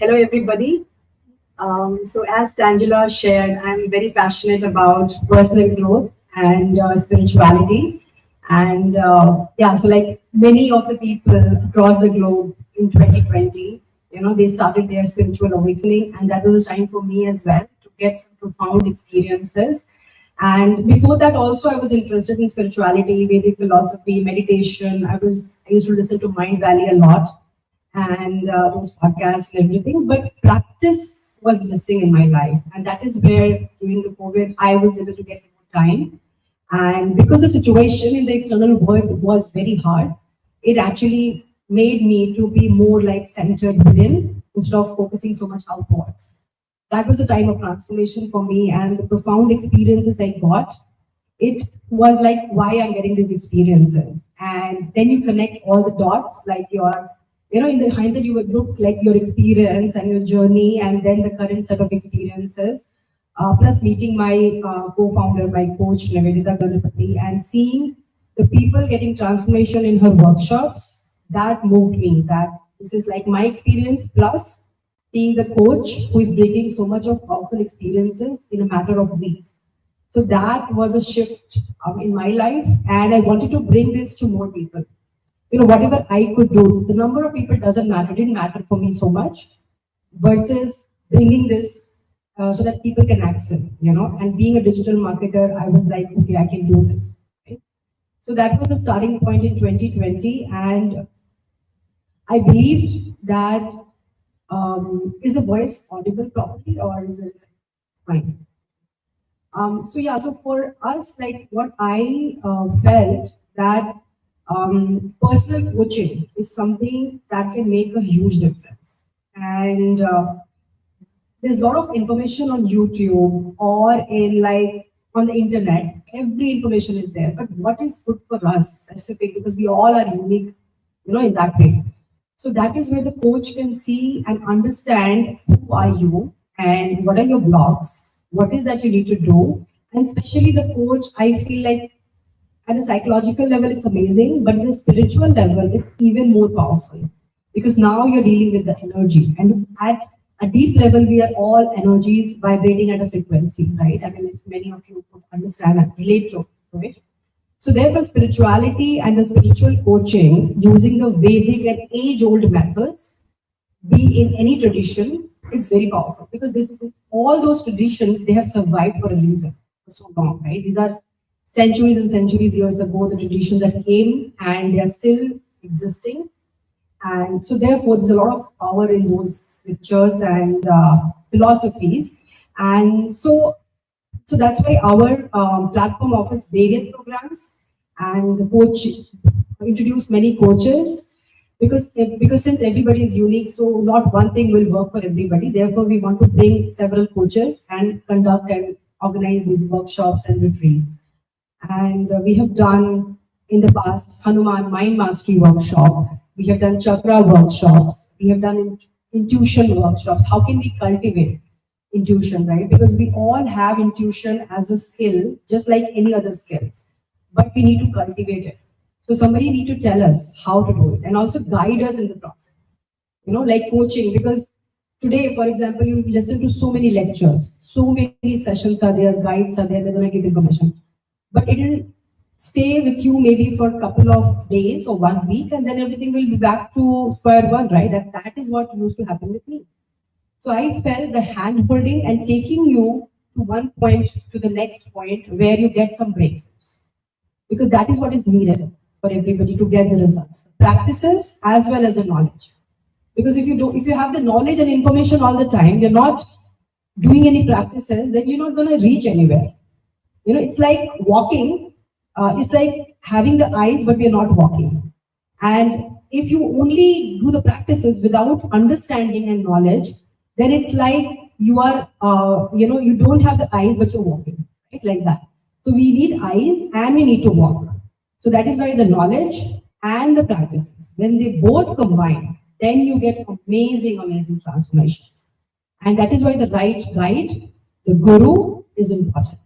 Hello, everybody. So as Tangela shared, I'm very passionate about personal growth and spirituality. And yeah, so like many of the people across the globe in 2020, they started their spiritual awakening. And that was a time for me as well to get some profound experiences. And before that, also, I was interested in spirituality, Vedic philosophy, meditation. I used to listen to Mind Valley a lot and those podcasts and everything. But practice was missing in my life. And that is where during the COVID, I was able to get more time. And because the situation in the external world was very hard, it actually made me to be more like centered within instead of focusing so much outwards. That was a time of transformation for me, and the profound experiences I got, it was like why I'm getting these experiences. And then you connect all the dots, like in the hindsight, you would look like your experience and your journey, and then the current set of experiences, plus meeting my co-founder, my coach, Nivedita Ganapati, and seeing the people getting transformation in her workshops, that moved me. That this is like my experience, plus seeing the coach who is bringing so much of powerful experiences in a matter of weeks. So that was a shift in my life, and I wanted to bring this to more people. Whatever I could do, the number of people doesn't matter, didn't matter for me so much, versus bringing this so that people can access, and being a digital marketer, I was like, okay, I can do this. Right? So that was the starting point in 2020, and I believed that is the voice audible properly or is it fine? So yeah, so for us, like what I felt that personal coaching is something that can make a huge difference. And there's a lot of information on YouTube or in like on the internet. Every information is there. But what is good for us specific, because we all are unique, in that way. So that is where the coach can see and understand who are you and what are your blocks, what is that you need to do. And especially the coach, I feel like at a psychological level, it's amazing, but at a spiritual level, it's even more powerful because now you're dealing with the energy. And at a deep level, we are all energies vibrating at a frequency, right? I mean, it's many of you could understand and relate to, right? So therefore, spirituality and the spiritual coaching using the Vedic and age-old methods, be in any tradition, it's very powerful because all those traditions, they have survived for a reason for so long, right? These are centuries and centuries years ago, the traditions that came and they are still existing. And so therefore, there's a lot of power in those scriptures and philosophies. And so that's why our platform offers various programs, and the coach introduced many coaches because since everybody is unique, so not one thing will work for everybody. Therefore, we want to bring several coaches and conduct and organize these workshops and retreats. And we have done in the past Hanuman Mind Mastery Workshop. We have done Chakra workshops. We have done intuition workshops. How can we cultivate intuition, right? Because we all have intuition as a skill, just like any other skills, but we need to cultivate it. So somebody need to tell us how to do it and also guide us in the process. Like coaching, because today, for example, you listen to so many lectures, so many sessions are there, guides are there, they're going to give information. But it will stay with you maybe for a couple of days or 1 week, and then everything will be back to square one, right? That is what used to happen with me. So I felt the hand holding and taking you to one point to the next point where you get some breakthroughs. Because that is what is needed for everybody to get the results. Practices as well as the knowledge. Because if you have the knowledge and information all the time, you're not doing any practices, then you're not going to reach anywhere. It's like walking. It's like having the eyes, but we're not walking. And if you only do the practices without understanding and knowledge, then it's like you are, you don't have the eyes, but you're walking, right? Like that. So we need eyes and we need to walk. So that is why the knowledge and the practices, when they both combine, then you get amazing, amazing transformations. And that is why the right guide, the guru, is important.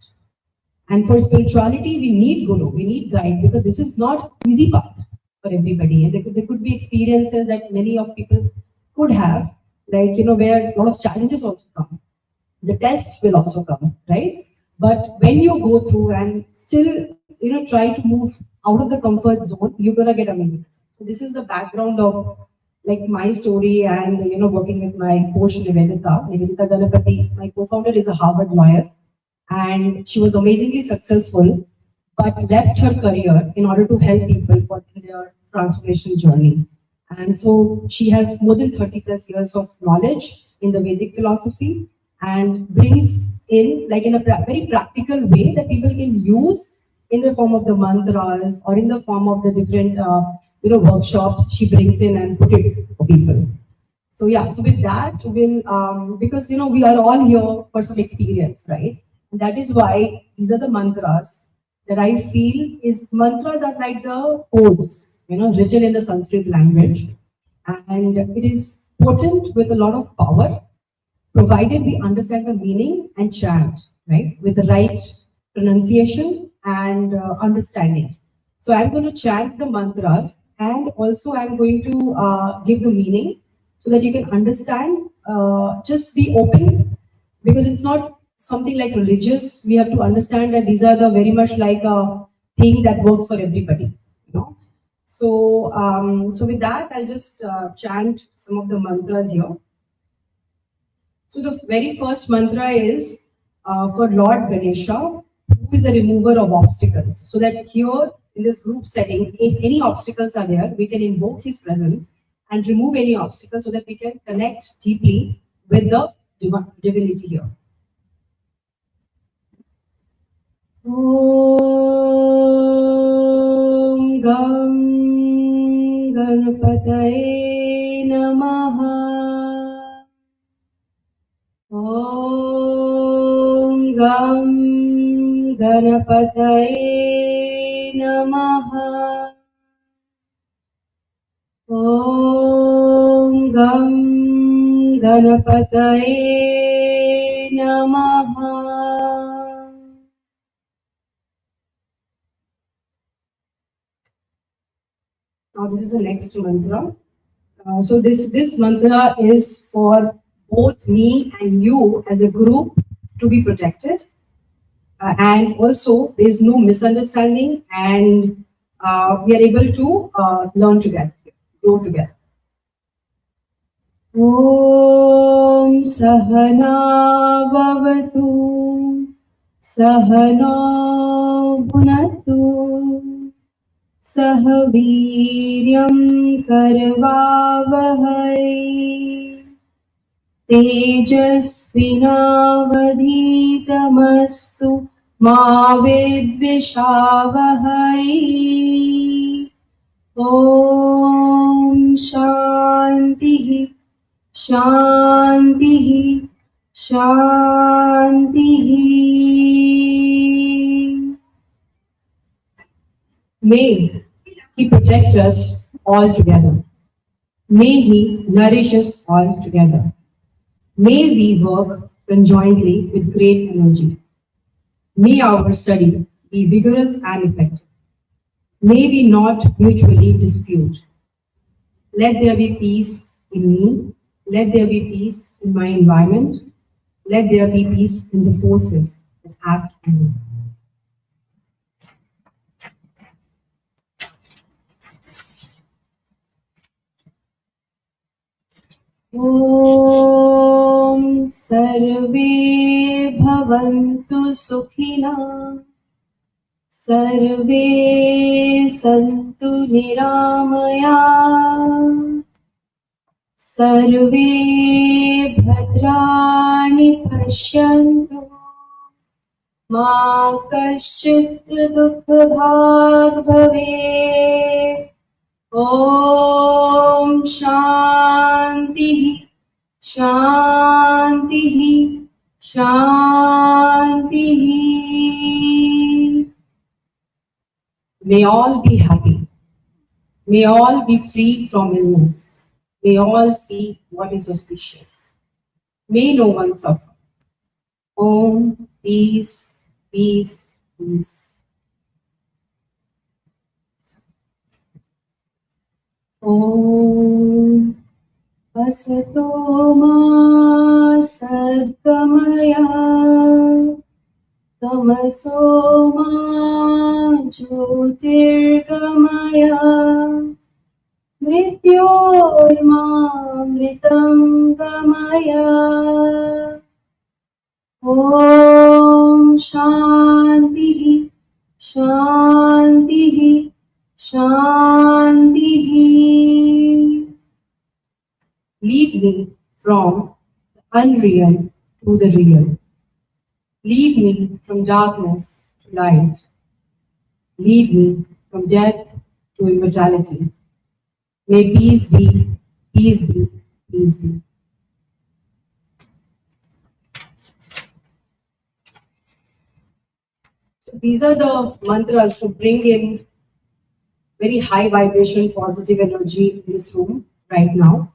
And for spirituality, we need guru, we need guide, because this is not easy path for everybody. And there could be experiences that many of people could have, like, where a lot of challenges also come. The test will also come, right? But when you go through and still, try to move out of the comfort zone, you're gonna get amazing results. So this is the background of like my story and working with my coach Nivedita Ganapati. My co-founder is a Harvard lawyer, and she was amazingly successful, but left her career in order to help people for their transformation journey. And so she has more than 30 plus years of knowledge in the Vedic philosophy and brings in, like in a very practical way that people can use in the form of the mantras or in the form of the different, workshops she brings in and put it for people. So yeah, so with that, we'll because we are all here for some experience, right? And that is why these are the mantras that I feel is mantras are like the codes, written in the Sanskrit language, and it is potent with a lot of power, provided we understand the meaning and chant, right, with the right pronunciation and understanding. So I'm going to chant the mantras and also I'm going to give the meaning so that you can understand. Just be open because it's not something like religious. We have to understand that these are the very much like a thing that works for everybody, you know. So with that, I'll just chant some of the mantras here. So the very first mantra is for Lord Ganesha, who is the remover of obstacles. So that here in this group setting, if any obstacles are there, we can invoke his presence and remove any obstacles so that we can connect deeply with the divinity here. Om Gam Ganapataye Namaha. Om Gam Ganapataye Namaha. Om Gam Ganapataye Namaha. Now this is the next mantra. So this mantra is for both me and you as a group to be protected, and also there is no misunderstanding, and we are able to learn together, grow together. Om Sahana Bhavatu Sahana Bhunatu Sah Viryam Karvavahai Tejasvinavadhitamastu Ma Vidvishavahai. Om Shanti Shanti Shanti. May He protect us all together. May He nourish us all together. May we work conjointly with great energy. May our study be vigorous and effective. May we not mutually dispute. Let there be peace in me. Let there be peace in my environment. Let there be peace in the forces that act in me. Om Sarve Bhavantu Sukhina Sarve Santu Niramaya Sarve Bhadrani Pashyantu Ma Kaschit Dukha Bhag Bhave. Om Shanti Shanti Shanti. May all be happy. May all be free from illness. May all see what is auspicious. May no one suffer. Om, peace, peace, peace. Om. Asato ma sadgamaya tamaso ma jyotirgamaya mrityormamritam gamaya. Om Shanti Shanti Shanti. Lead me from the unreal to the real. Lead me from darkness to light. Lead me from death to immortality. May peace be, peace be, peace be. So these are the mantras to bring in very high vibration, positive energy in this room right now.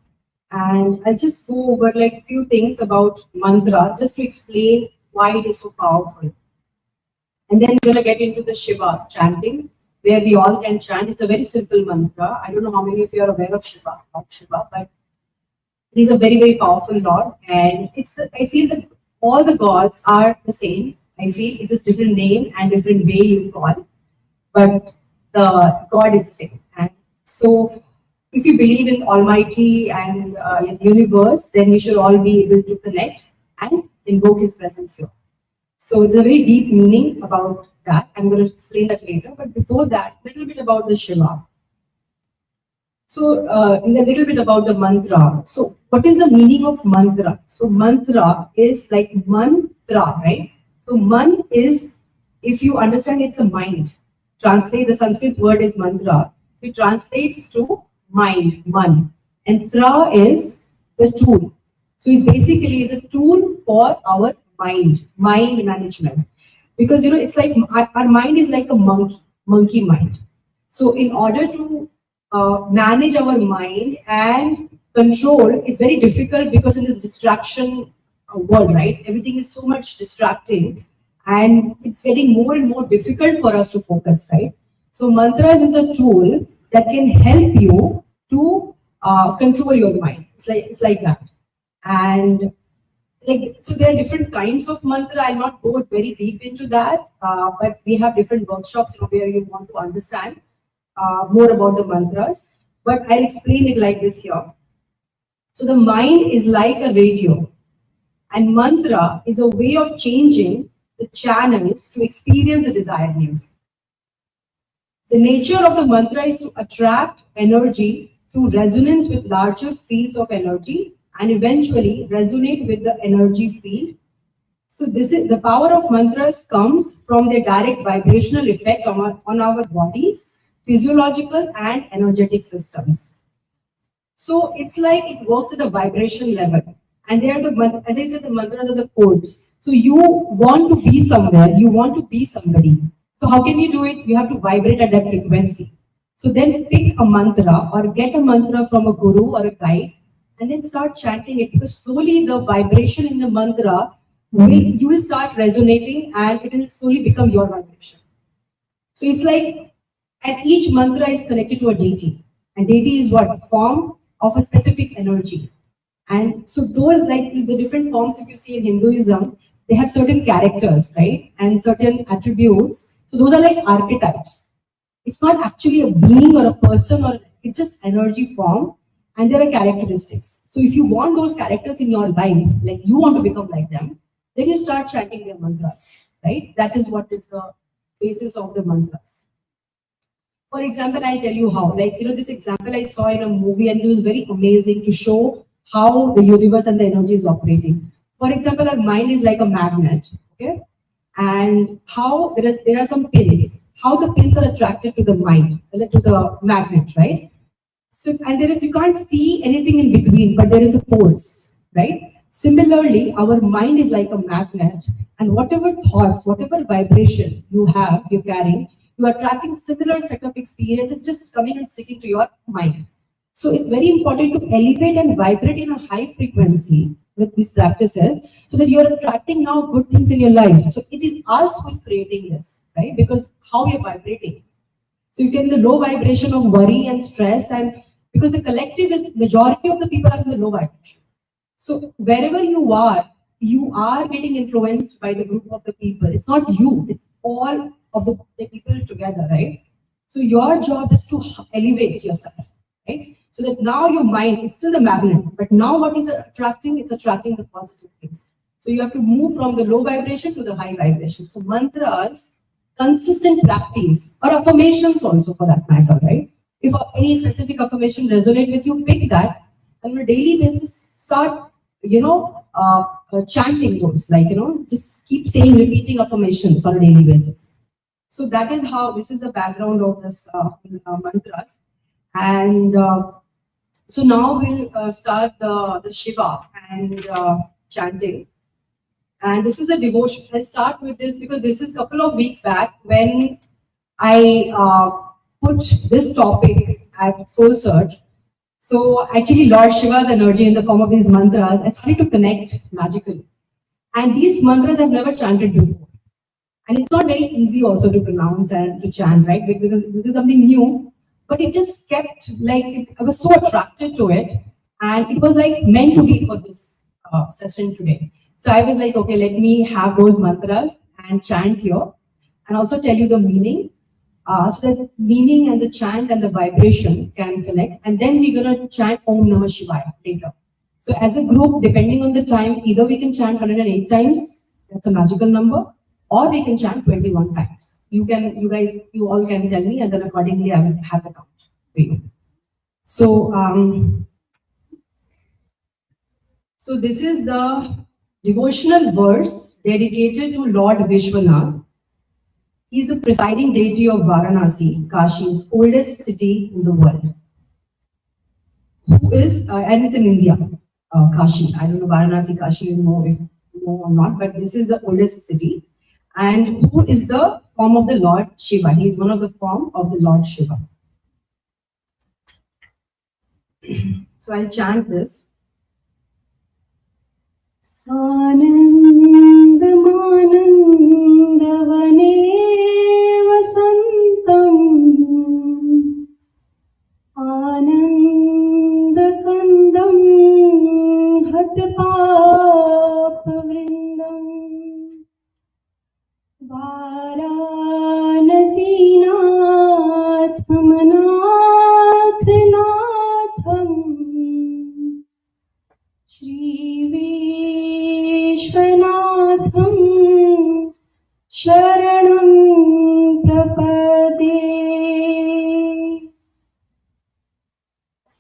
And I'll just go over like few things about mantra just to explain why it is so powerful. And then we're gonna get into the Shiva chanting, where we all can chant. It's a very simple mantra. I don't know how many of you are aware of Shiva, but he's a very, very powerful Lord. And I feel that all the gods are the same. I feel it's just different name and different way you call, but the God is the same. And so if you believe in Almighty and in the universe, then we should all be able to connect and invoke His presence here. So there's a very deep meaning about that. I'm going to explain that later. But before that, a little bit about the Shiva. So a little bit about the mantra. So what is the meaning of mantra? So mantra is like mantra, right? So man is, if you understand, it's a mind. Translate, the Sanskrit word is mantra. It translates to mind, man. And tra is the tool. So it's basically is a tool for our mind management. Because it's like our mind is like a monkey mind. So in order to manage our mind and control, it's very difficult because in this distraction world, right? Everything is so much distracting and it's getting more and more difficult for us to focus, right? So mantras is a tool that can help you to control your mind. It's like that. And so there are different kinds of mantra. I'll not go very deep into that, but we have different workshops where you want to understand more about the mantras. But I'll explain it like this here. So the mind is like a radio, and mantra is a way of changing the channels to experience the desired music. The nature of the mantra is to attract energy through resonance with larger fields of energy and eventually resonate with the energy field. So this is the power of mantras comes from their direct vibrational effect on our bodies, physiological and energetic systems. So it's like it works at a vibration level. And they are as I said, the mantras are the codes. So you want to be somewhere, you want to be somebody. So how can you do it? You have to vibrate at that frequency. So then pick a mantra or get a mantra from a guru or a guide and then start chanting it, because slowly the vibration in the mantra you will start resonating and it will slowly become your vibration. So it's like, and each mantra is connected to a deity. And deity is what? Form of a specific energy. And so those, like the different forms, if you see in Hinduism, they have certain characters, right? And certain attributes. So those are like archetypes. It's not actually a being or a person, or it's just energy form. And there are characteristics. So if you want those characters in your life, like you want to become like them, then you start chanting their mantras, right? That is what is the basis of the mantras. For example, I'll tell you how. Like, this example I saw in a movie and it was very amazing to show how the universe and the energy is operating. For example, our mind is like a magnet, okay? And how there are some pins. How the pins are attracted to the mind, to the magnet, right? So, and you can't see anything in between, but there is a force, right? Similarly, our mind is like a magnet, and whatever thoughts, whatever vibration you're carrying, you are attracting similar set of experiences just coming and sticking to your mind. So it's very important to elevate and vibrate in a high frequency with these practices so that you're attracting now good things in your life. So it is us who is creating this, right? Because how you're vibrating. So if you're in the low vibration of worry and stress and because the collective is, majority of the people are in the low vibration. So wherever you are getting influenced by the group of the people. It's not you, it's all of the people together, right? So your job is to elevate yourself, right? So that now your mind is still the magnet, but now what is attracting? It's attracting the positive things. So you have to move from the low vibration to the high vibration. So mantras, consistent practice, or affirmations also for that matter, right? If any specific affirmation resonate with you, pick that, and on a daily basis, start, chanting those, like, just keep saying, repeating affirmations on a daily basis. So that is how, this is the background of this mantras. And so now we'll start the Shiva and chanting. And this is a devotion. I'll start with this because this is a couple of weeks back when I put this topic at SoulSearch. So actually Lord Shiva's energy in the form of these mantras, I started to connect magically. And these mantras I've never chanted before. And it's not very easy also to pronounce and to chant, right? Because this is something new, but it just kept like, I was so attracted to it. And it was like meant to be for this session today. So I was like, okay, let me have those mantras and chant here and also tell you the meaning. So that meaning and the chant and the vibration can connect. And then we're going to chant Om Namah Shivaya later. So as a group, depending on the time, either we can chant 108 times, that's a magical number, or we can chant 21 times. You all can tell me, and then accordingly I will have the count for you. So, so this is the devotional verse dedicated to Lord Vishwanath. He is the presiding deity of Varanasi, Kashi's oldest city in the world. Who is, and it's in India, Kashi. I don't know Varanasi, Kashi, you know if you know or not, but this is the oldest city. And who is the form of the Lord Shiva? He is one of the form of the Lord Shiva. So I'll chant this. Sanandamanandavane vasantam anandakandam hatpapavrindam Varanasinathanathanatham Vishwanatham Sharanam Prapade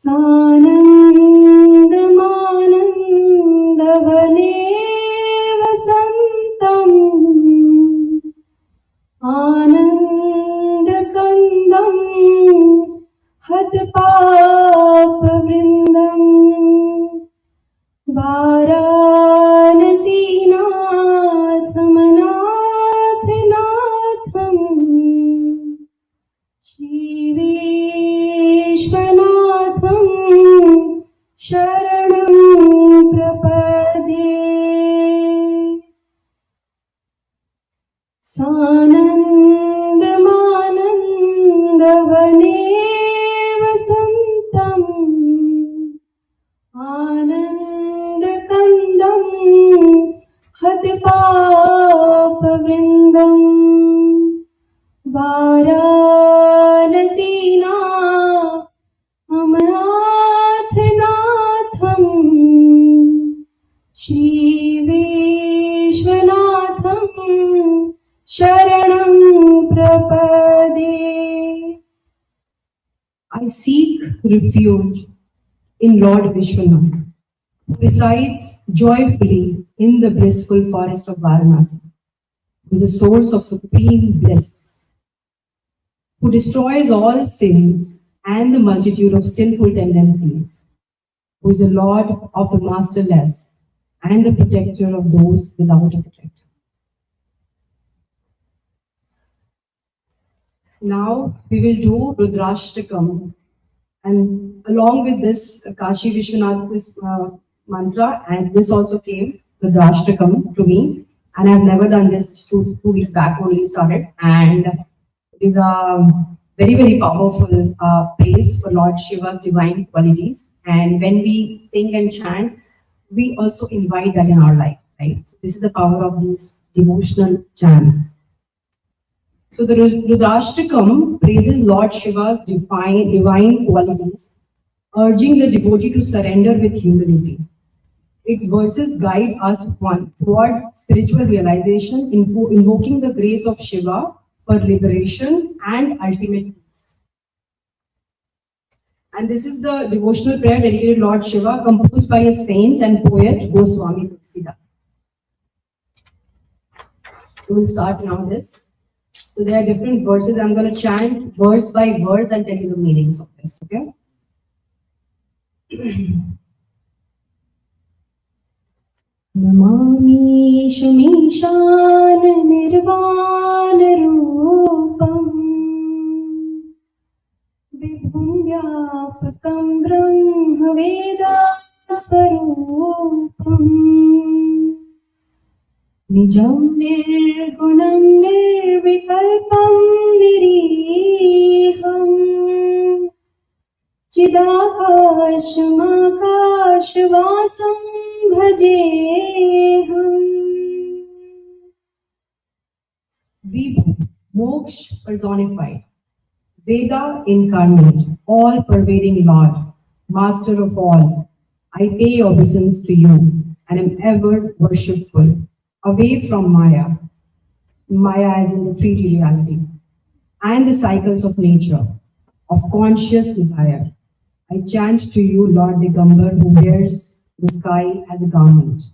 Sanandamanandavane vasantam Anandakandam Hatpapavrindam Varanasinathanathanatham Shri Vishwanatham Sharanam Prapade Sanandamanandavane vasantam Anandakandam Hatpapavrindam Varanasinathanathanatham Shri Vishwanatham Sharanam Prapade. I seek refuge in Lord Vishwanath, who resides joyfully in the blissful forest of Varanasi, who is the source of supreme bliss, who destroys all sins and the multitude of sinful tendencies, who is the Lord of the masterless and the protector of those without a protector. Now we will do Rudrashtakam, and along with this Kashi Vishwanath, this mantra, and this also came Rudrashtakam to me, and I've never done this. 2 weeks back only started, and it is a very, very powerful praise for Lord Shiva's divine qualities. And when we sing and chant, we also invite that in our life, right? This is the power of these devotional chants. So the Rudrashtakam praises Lord Shiva's divine qualities, urging the devotee to surrender with humility. Its verses guide us toward spiritual realization, invoking the grace of Shiva for liberation and ultimate peace. And this is the devotional prayer dedicated to Lord Shiva, composed by a saint and poet, Goswami Tulsidas. So we'll start now this. So there are different verses. I'm going to chant verse by verse and tell you the meanings of this, okay? Namami Shamishan Nirvan Rupam Vibhum Vyapakam Brahma Veda Swarupam Nijam Nirgunam Nirvikalpam Niriham Chidakashmakashvasam Bhajeham. Vibhu, Moksha personified. Veda incarnate, all-pervading Lord, Master of all. I pay obeisance to you and am ever worshipful, away from Maya. Maya as in the 3D reality, and the cycles of nature, of conscious desire. I chant to you, Lord Digambar, who wears the sky as a garment.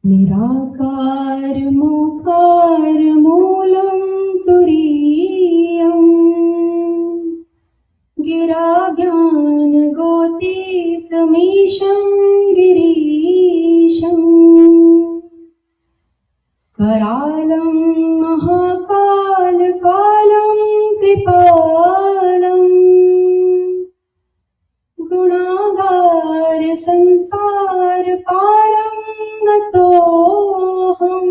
Nirakar Mukar Moolam Turiyam Gira Gyan Gotitamisham Girisham Karalam Mahakal Kalam Kripalam Gunagar Sansar Param Gatoham.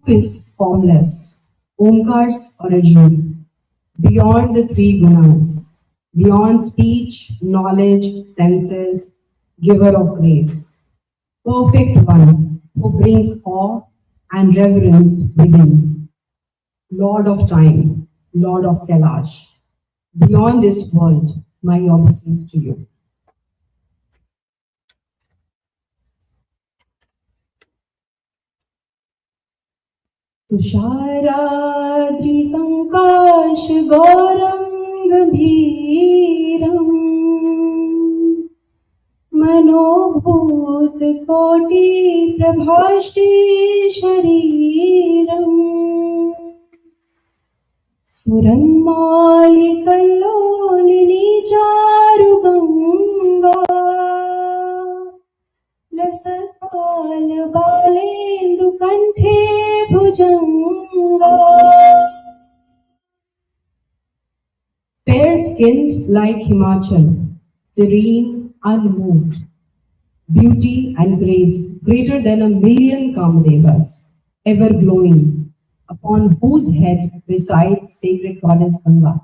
Who is formless, Omkar's origin, beyond the three gunas, beyond speech, knowledge, senses, giver of grace, perfect one, who brings awe and reverence within, Lord of time, Lord of Kailash. Beyond this world, my obeisance to you. Tusharadri Sankash Gauram Gambhiram Manobhut Koti Prabhashti Shariram Sfuran Mali Kallolini Charuganga Lasapal Balendu Kanthe Bhujanga. Fair-skinned like Himachal, serene, unmoved, beauty and grace greater than 1,000,000 Kamadevas, ever glowing, upon whose head resides sacred goddess Ganga,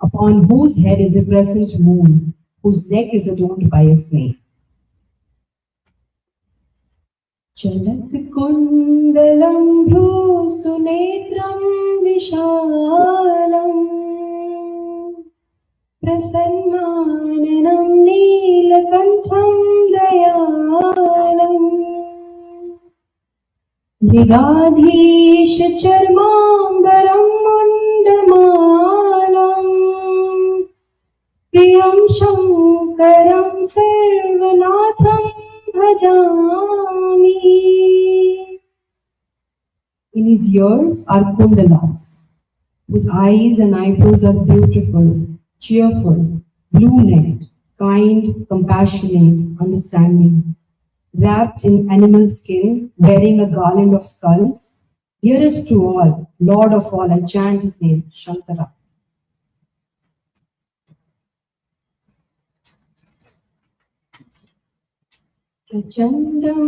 upon whose head is the crescent moon, whose neck is adorned by a snake. Chalat kundalam bhusunetram vishalam prasannanam neelakantham dayalam Mrigadhish charmambaram mandamalam Priyam Shankaram Sarvanatham Bhajami. In his ears are kundalas, whose eyes and eyebrows are beautiful, cheerful, blue-necked, kind, compassionate, understanding, wrapped in animal skin, wearing a garland of skulls, dearest to all, Lord of all, I chant his name, Shankara. प्रचण्डं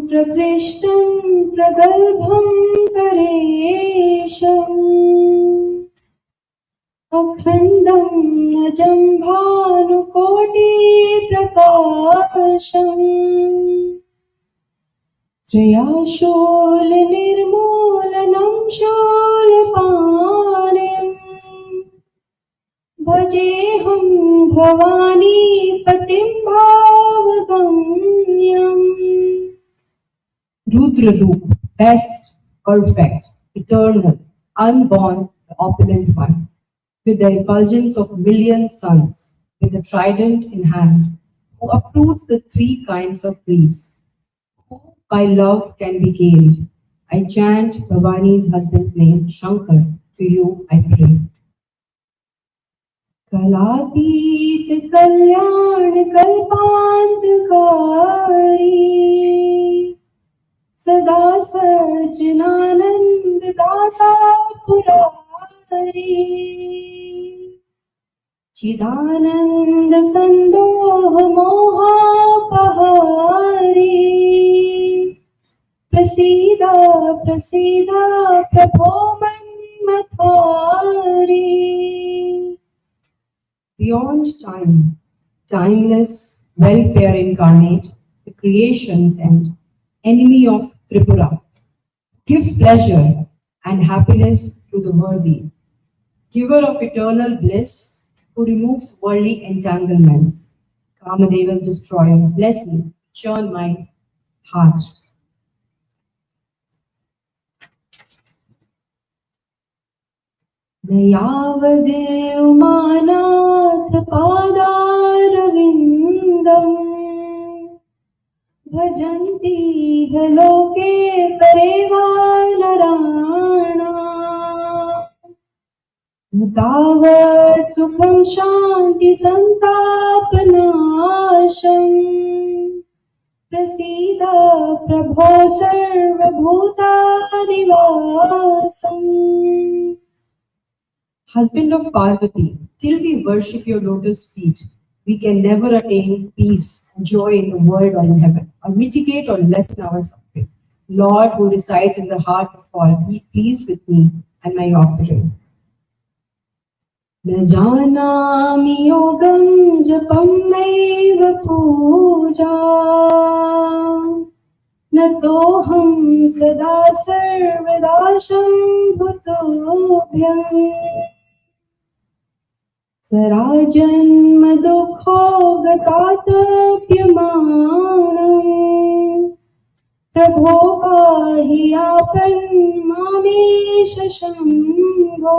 प्रकृष्टं प्रगल्भं परेशम् अखण्डं नजं भानुकोटिप्रकाशम् त्र्याशूलनिर्मूलनं शूलपाणिम् भजेऽहं Bhavani पतिं भावगम्यम् Rudra Roop, best, perfect, eternal, unborn, the opulent one, with the effulgence of million suns, with the trident in hand, who uproots the three kinds of griefs, who by love can be gained. I chant Bhavani's husband's name, Shankar, to you I pray. कलातीत कल्याण कल्पांतकारी सदा सज्जनानंद दाता पुरारी चिदानंद संदोह मोहापहारी प्रसीदा प्रसीदा प्रभो मन्मथारी Beyond time, timeless, welfare incarnate, the creations and enemy of Tripura, gives pleasure and happiness to the worthy, giver of eternal bliss, who removes worldly entanglements. Kamadeva's destroyer, bless me, churn my heart. दयावदेव मानाथ पादारविन्दम् भजन्ति ह लोके परेवानराणाम् तावत् सुखं शान्ति सन्तापनाशम् प्रसीद प्रभो सर्वभूतादिवासम् Husband of Parvati, till we worship your lotus feet, we can never attain peace and joy in the world or in heaven, or mitigate or lessen our suffering. Lord, who resides in the heart of all, be pleased with me and my offering. न जानामि योगं जपं नैव पूजा न तोऽहं सदा सर्वदा शम्भुतोऽभ्यम् सराजन्म दुःखो गतातप्यमानम् प्रभो पाहि आपन्मामेश Shambho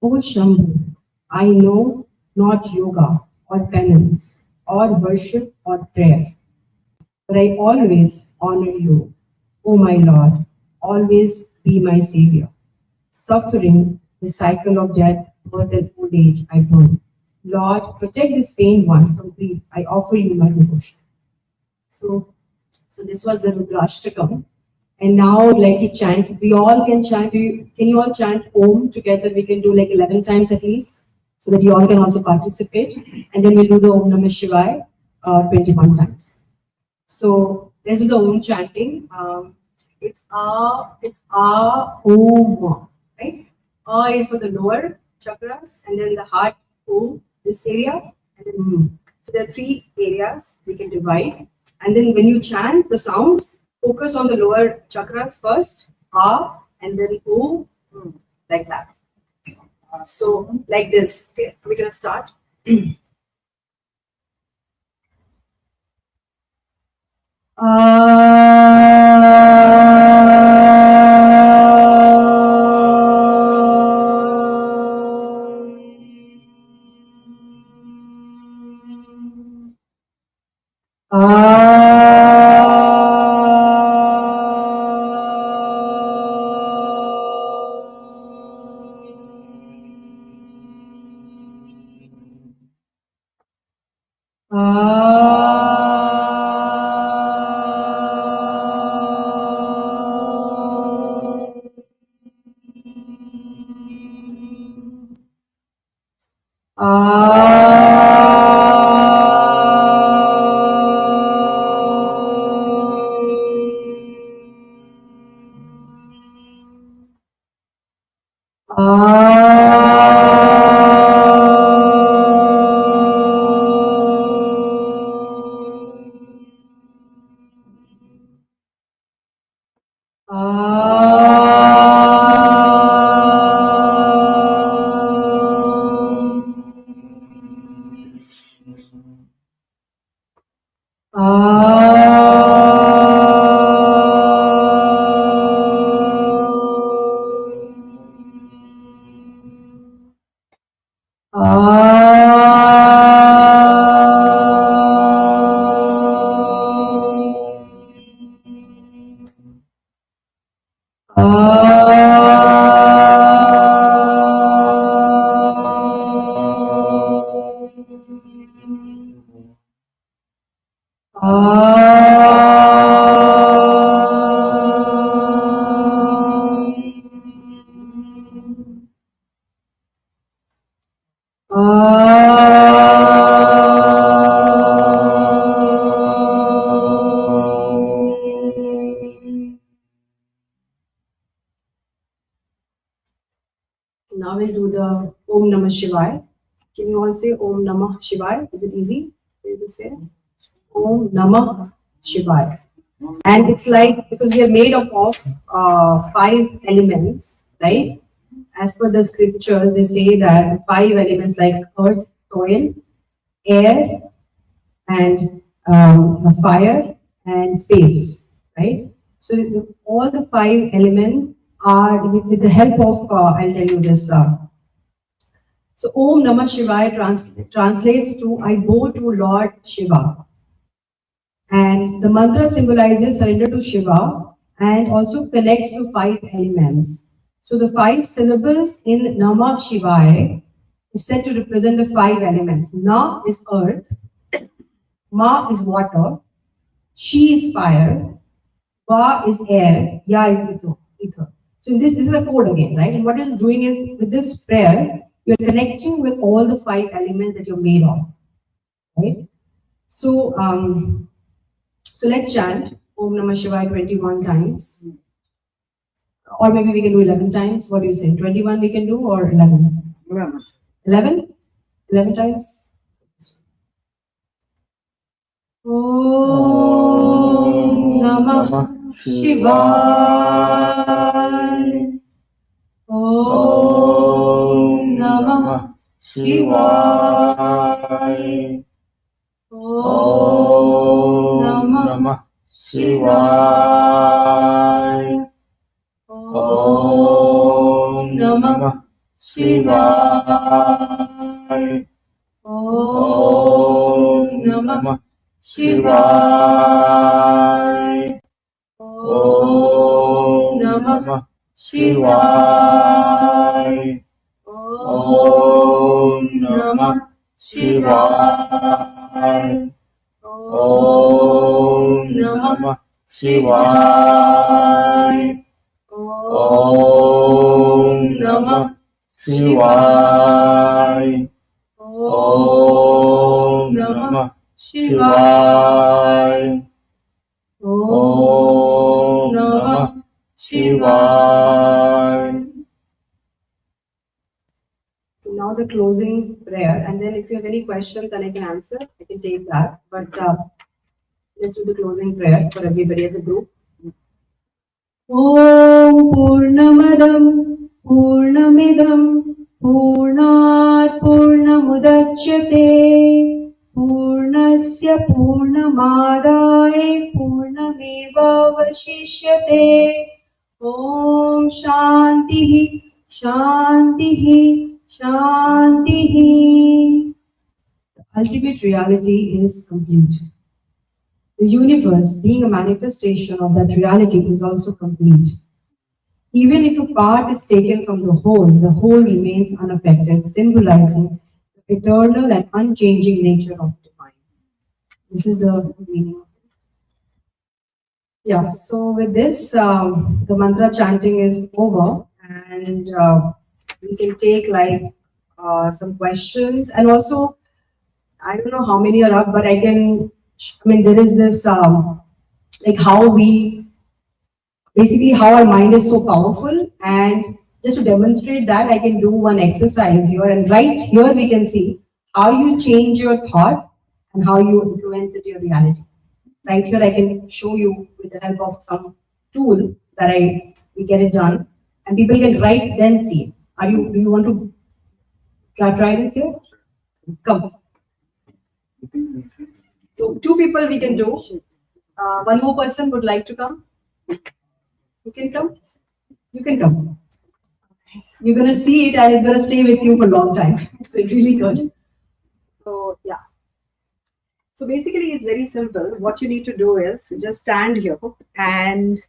O Shambhu, I know not yoga or penance or worship or prayer, but I always honor you, O my Lord, always be my savior. Suffering, the cycle of death, birth and old age, I burn. Lord, protect this pained one from grief. I offer you my devotion. So this was the Rudrashtakam. And now I would like to chant. We all can chant. Can you all chant Om together? We can do like 11 times at least, so that you all can also participate. And then we'll do the Om Namah Shivaya 21 times. So let's do the Om chanting. It's Om, right? Is for the lower chakras, and then the heart Om, this area, and then M. So there are 3 areas we can divide. And then when you chant the sounds, focus on the lower chakras first, and then O, like that. So like this. Okay, we're gonna start. Now we'll do the Om Namah Shivaya. Can you all say Om Namah Shivaya? Is it easy for you to say? Om Namah Shivaya. And it's like, because we are made up of 5 elements, right? As per the scriptures, they say that 5 elements like earth, soil, air, and fire, and space, right? So all the 5 elements are, with the help of, I'll tell you this. So Om Namah Shivaya translates to I bow to Lord Shiva. And the mantra symbolizes surrender to Shiva and also connects to 5 elements. So the 5 syllables in Namah Shivaya is said to represent the 5 elements. Na is earth, Ma is water, Shi is fire, Va is air, Ya is ether. So this is a code again, right? And what it is doing is, with this prayer, you're connecting with all the 5 elements that you're made of, right? So, so let's chant Om Namah Shivaya 21 times. Or maybe we can do 11 times. What do you say? 21 we can do, or 11? 11. 11? 11 times? Om Namah Shivaya. Om Namah Shivaya. Om Namah Shivaya. Om Namah Shivaya. Om Namah Shivaya. Om Namah Shivaya. Om Namah Shivaya. Om Namah Shivaya. Om Namah Shivaya. Om Namah Shivaya. Om Namah Shivaya. Now the closing prayer, and then if you have any questions and I can answer, I can take that. But let's do the closing prayer for everybody as a group. Om Purnamadam Purnamidam Purnat Purnamudachyate Purnasya Purnamadaya Purnameva Vashishyate. Om Shantihi Shantihi Shantihi. The ultimate reality is complete. The universe, being a manifestation of that reality, is also complete. Even if a part is taken from the whole remains unaffected, symbolizing the eternal and unchanging nature of the divine. This is the meaning of this. Yeah, so with this, the mantra chanting is over, and we can take like some questions, and also, I don't know how many are up, but there is this, like how our mind is so powerful, and just to demonstrate that, I can do one exercise here, and right here we can see how you change your thoughts and how you influence it your reality. Right here I can show you with the help of some tool that we get it done, and people can write then see. Do you want to try this here? Come. So 2 people we can do. One more person would like to come. You can come. You can come. You're gonna see it and it's gonna stay with you for a long time. So it's really good. So yeah. So basically, it's very simple. What you need to do is just stand here and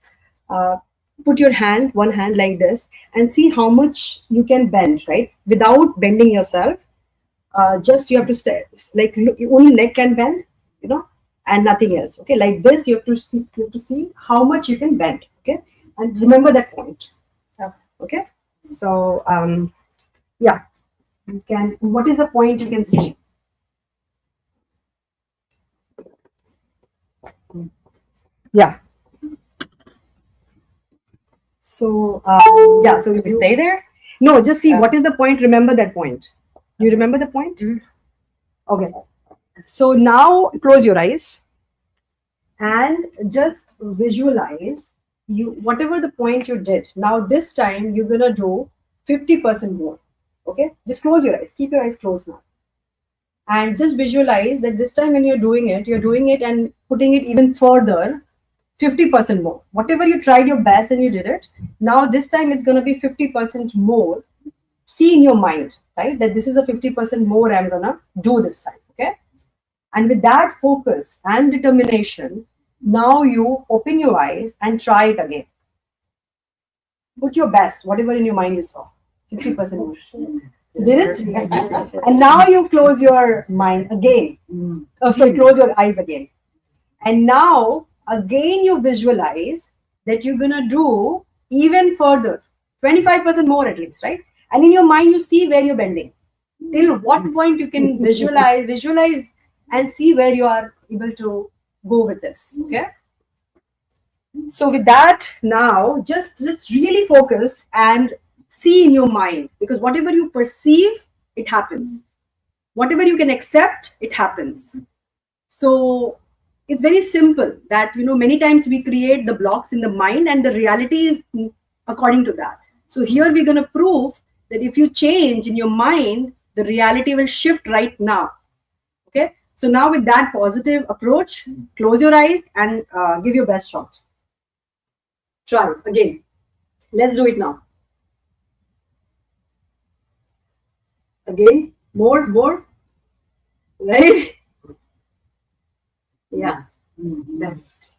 put your one hand like this, and see how much you can bend, right? Without bending yourself. Just you have to stay, like only neck can bend, and nothing else. Okay, like this, you have to see how much you can bend. Okay, and remember that point. Okay, so yeah, you can. What is the point you can see? Yeah. So yeah, so you stay there. No, just see what is the point. Remember that point. You remember the point? Mm-hmm. Okay. So now close your eyes and just visualize whatever the point you did. Now this time you're gonna do 50% more. Okay, just close your eyes. Keep your eyes closed now. And just visualize that this time when you're doing it and putting it even further, 50% more. Whatever you tried your best and you did it, now this time it's going to be 50% more. See in your mind, right, that this is a 50% more I'm going to do this time. Okay. And with that focus and determination, now you open your eyes and try it again. Put your best, whatever in your mind you saw. 50% more. Did it? And now you close your mind again. Close your eyes again. And now again you visualize that you're gonna do even further, 25% more at least, right? And in your mind you see where you're bending. Till what point you can visualize and see where you are able to go with this. Okay. So with that, now just really focus and see in your mind, because whatever you perceive, it happens. Whatever you can accept, it happens. So it's very simple that, many times we create the blocks in the mind and the reality is according to that. So here we're going to prove that if you change in your mind, the reality will shift right now. Okay. So now with that positive approach, close your eyes and give your best shot. Try again. Let's do it now. Again, more, right? Yeah, best.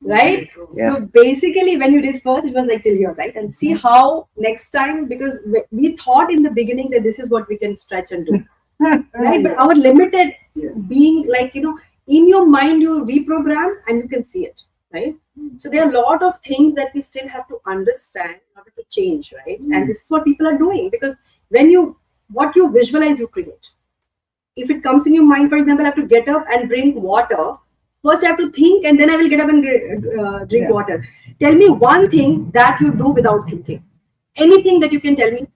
Right? Yeah. So basically, when you did first, it was like till here, right? And see how next time, because we thought in the beginning that this is what we can stretch and do. Right? But our limited being, like, in your mind, you reprogram and you can see it, right? So there are a lot of things that we still have to understand in order to change, right? And this is what people are doing, because what you visualize, you create. If it comes in your mind, for example, I have to get up and drink water. First, I have to think, and then I will get up and drink water. Tell me one thing that you do without thinking. Anything that you can tell me.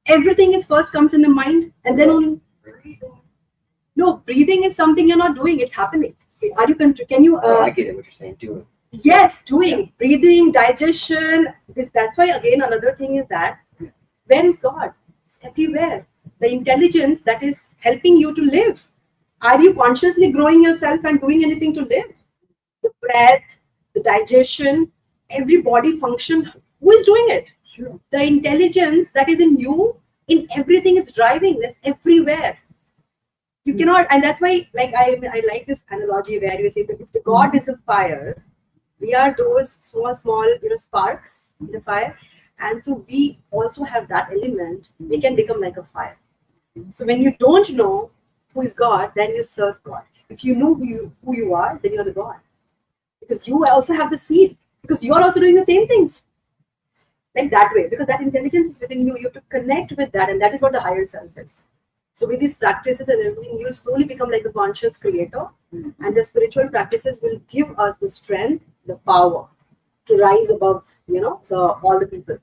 Everything is first comes in the mind, and then only. No, breathing is something you're not doing. It's happening. Are you? Can you? I get it. What you're saying. Doing. Yes, doing. Breathing, digestion. That's why again another thing is that where is God? It's everywhere. The intelligence that is helping you to live. Are you consciously growing yourself and doing anything to live? The breath, the digestion, every body function. Who is doing it? Sure. The intelligence that is in you, in everything, it's driving. That's everywhere. You cannot, and that's why, like I like this analogy where you say that if the God is a fire, we are those small, sparks in the fire, and so we also have that element. We can become like a fire. So when you don't know who is God, then you serve God. If you know who you are, then you're the God. Because you also have the seed. Because you're also doing the same things. Like that way. Because that intelligence is within you. You have to connect with that. And that is what the higher self is. So with these practices and everything, you'll slowly become like a conscious creator. And the spiritual practices will give us the strength, the power to rise above, all the people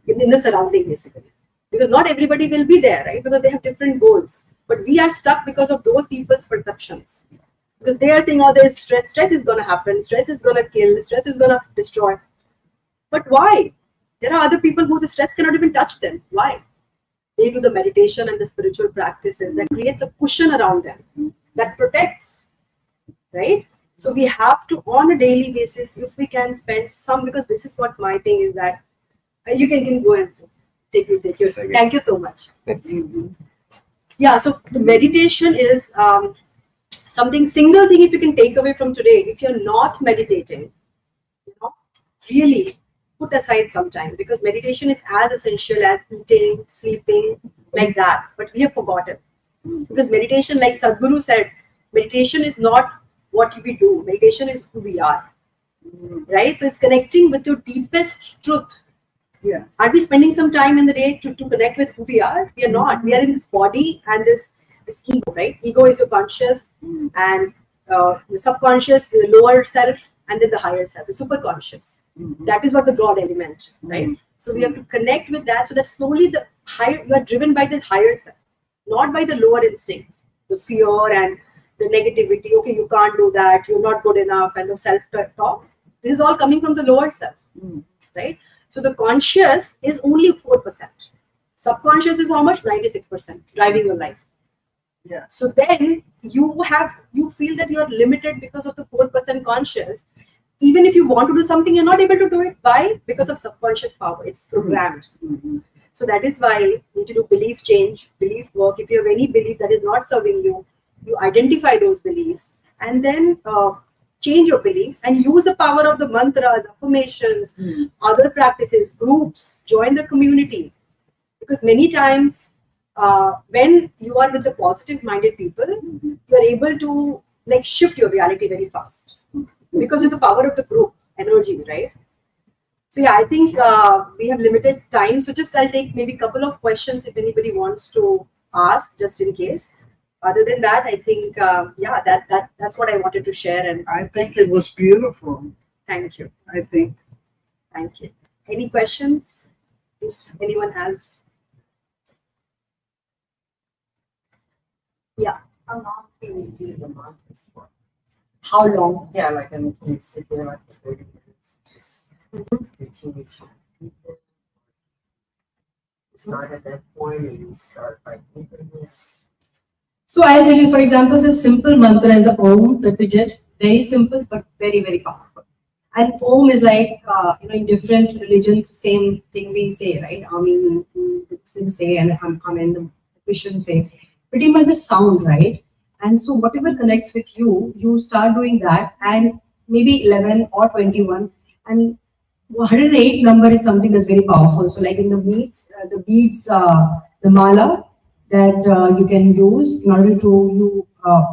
in the surrounding, basically. Because not everybody will be there, right? Because they have different goals. But we are stuck because of those people's perceptions. Because they are saying, oh, there's stress. Stress is going to happen. Stress is going to kill. Stress is going to destroy. But why? There are other people who the stress cannot even touch them. Why? They do the meditation and the spiritual practices that creates a cushion around them that protects, right? So we have to, on a daily basis, if we can spend some, because this is what my thing is that you can go and take your seat. Thank you so much. Yeah, so the meditation is something, single thing if you can take away from today. If you're not meditating, really put aside some time, because meditation is as essential as eating, sleeping, like that. But we have forgotten, because meditation, like Sadhguru said, meditation is not what we do. Meditation is who we are, right? So it's connecting with your deepest truth. Yeah. Are we spending some time in the day to connect with who we are? We are not. We are in this body and this ego, right? Ego is your conscious, and the subconscious, the lower self, and then the higher self, the superconscious. That is what the God element, right? So we have to connect with that, so that slowly the higher, you are driven by the higher self, not by the lower instincts, the fear and the negativity. Okay, you can't do that, you're not good enough, and the self-talk. This is all coming from the lower self, right? So the conscious is only 4%. Subconscious is how much? 96% driving your life. Yeah. So then you feel that you are limited because of the 4% conscious. Even if you want to do something, you're not able to do it. Why? Because of subconscious power. It's programmed. So that is why you need to do belief change, belief work. If you have any belief that is not serving you, you identify those beliefs and then change your belief and use the power of the mantras, affirmations, other practices, groups, join the community. Because many times when you are with the positive minded people, you are able to like shift your reality very fast because of the power of the group energy, right? So yeah, I think we have limited time. So just I'll take maybe a couple of questions if anybody wants to ask, just in case. Other than that, I think yeah, that's what I wanted to share. And I think it was beautiful. Thank you. Thank you. Any questions? If anyone has. Yeah. How long can you do the mantras for? How long? Yeah, like I can sit there like for 30 minutes, just continue chanting. Start at that point, and you start by thinking this. So I'll tell you, for example, the simple mantra is a Om that we did. Very simple, but very, very powerful. And Om is like, in different religions, same thing we say, right? I mean, the Muslims say, and Amen, the Christians say. Pretty much the sound, right? And so whatever connects with you, you start doing that, and maybe 11 or 21. And 108 number is something that's very powerful. So like in the beads, the mala, that you can use in order to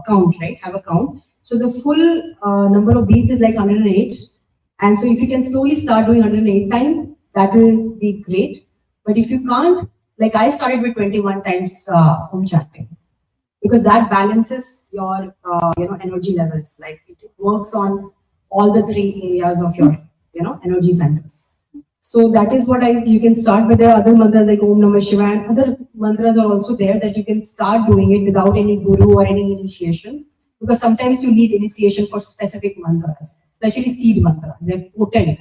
count, right? Have a count. So the full number of beads is like 108. And so if you can slowly start doing 108 times, that will be great. But if you can't, like I started with 21 times home chanting, because that balances your energy levels. Like it works on all the 3 areas of your energy centers. So that is what you can start with. There are other mantras like Om Namah Shivaya, and other mantras are also there that you can start doing it without any guru or any initiation. Because sometimes you need initiation for specific mantras, especially seed mantra. They're potent.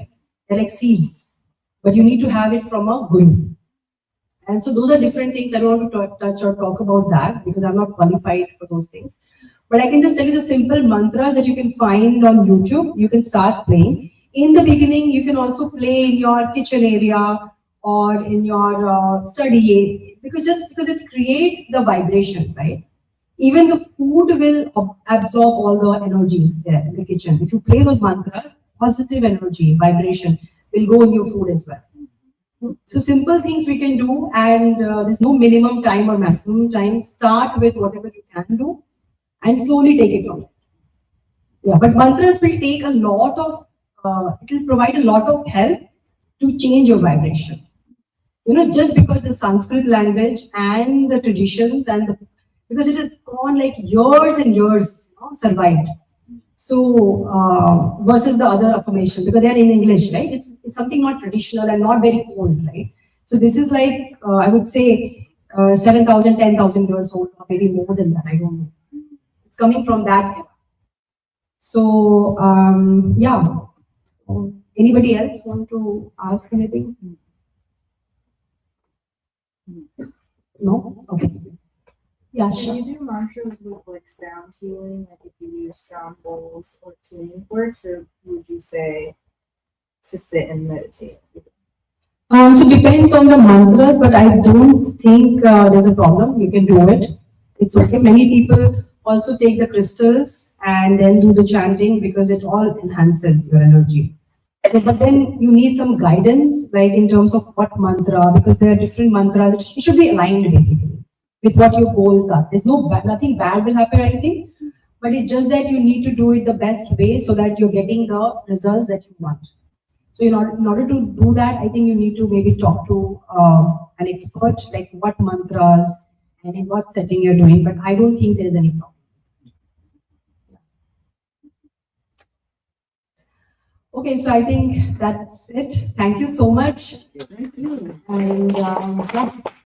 They're like seeds. But you need to have it from a guru. And so those are different things. I don't want to touch or talk about that because I'm not qualified for those things. But I can just tell you the simple mantras that you can find on YouTube. You can start playing. In the beginning, you can also play in your kitchen area or in your study area, because it creates the vibration, right? Even the food will absorb all the energies there in the kitchen. If you play those mantras, positive energy, vibration will go in your food as well. So simple things we can do, and there's no minimum time or maximum time. Start with whatever you can do and slowly take it from there. Yeah, but mantras will take a lot of, it will provide a lot of help to change your vibration. Just because the Sanskrit language and the traditions because it has gone like years and years, survived. So versus the other affirmation, because they're in English, right? It's something not traditional and not very old, right? So this is like, I would say 7,000, 10,000 years old, or maybe more than that, I don't know. It's coming from that era. So yeah. Anybody else want to ask anything? No? Okay. Yeah, Can sure. you do mantras with like sound healing, like if you use sound bowls or tuning forks, or would you say to sit and meditate? So depends on the mantras, but I don't think there's a problem. You can do it. It's okay. Many people also take the crystals and then do the chanting because it all enhances your energy. But then you need some guidance, like in terms of what mantra, because there are different mantras. It should be aligned basically with what your goals are. There's nothing bad will happen or anything, but it's just that you need to do it the best way so that you're getting the results that you want. So in order to do that, I think you need to maybe talk to an expert, like what mantras and in what setting you're doing. But I don't think there is any problem. Okay, so I think that's it. Thank you so much. Thank you. And yeah.